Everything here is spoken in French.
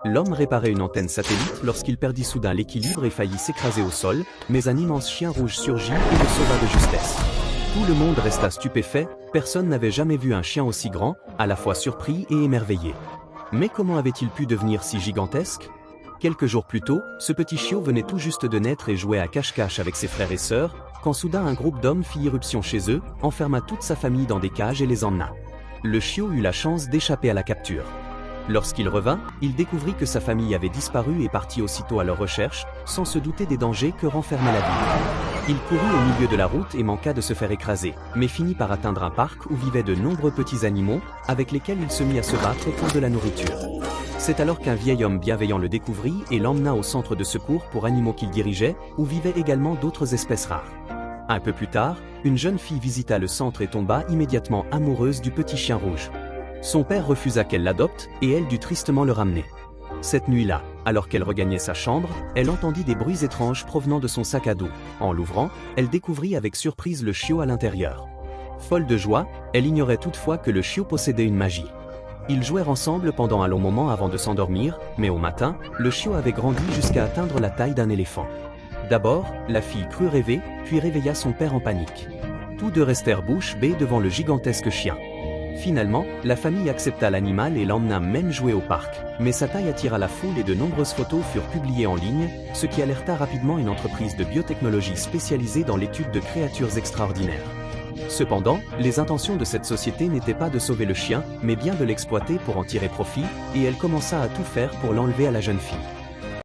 L'homme réparait une antenne satellite lorsqu'il perdit soudain l'équilibre et faillit s'écraser au sol, mais un immense chien rouge surgit et le sauva de justesse. Tout le monde resta stupéfait, personne n'avait jamais vu un chien aussi grand, à la fois surpris et émerveillé. Mais comment avait-il pu devenir si gigantesque? Quelques jours plus tôt, ce petit chiot venait tout juste de naître et jouait à cache-cache avec ses frères et sœurs, quand soudain un groupe d'hommes fit irruption chez eux, enferma toute sa famille dans des cages et les emmena. Le chiot eut la chance d'échapper à la capture. Lorsqu'il revint, il découvrit que sa famille avait disparu et partit aussitôt à leur recherche, sans se douter des dangers que renfermait la ville. Il courut au milieu de la route et manqua de se faire écraser, mais finit par atteindre un parc où vivaient de nombreux petits animaux, avec lesquels il se mit à se battre pour de la nourriture. C'est alors qu'un vieil homme bienveillant le découvrit et l'emmena au centre de secours pour animaux qu'il dirigeait, où vivaient également d'autres espèces rares. Un peu plus tard, une jeune fille visita le centre et tomba immédiatement amoureuse du petit chien rouge. Son père refusa qu'elle l'adopte et elle dut tristement le ramener. Cette nuit-là, alors qu'elle regagnait sa chambre, elle entendit des bruits étranges provenant de son sac à dos. En l'ouvrant, elle découvrit avec surprise le chiot à l'intérieur. Folle de joie, elle ignorait toutefois que le chiot possédait une magie. Ils jouèrent ensemble pendant un long moment avant de s'endormir, mais au matin, le chiot avait grandi jusqu'à atteindre la taille d'un éléphant. D'abord, la fille crut rêver, puis réveilla son père en panique. Tous deux restèrent bouche bée devant le gigantesque chien. Finalement, la famille accepta l'animal et l'emmena même jouer au parc, mais sa taille attira la foule et de nombreuses photos furent publiées en ligne, ce qui alerta rapidement une entreprise de biotechnologie spécialisée dans l'étude de créatures extraordinaires. Cependant, les intentions de cette société n'étaient pas de sauver le chien, mais bien de l'exploiter pour en tirer profit, et elle commença à tout faire pour l'enlever à la jeune fille.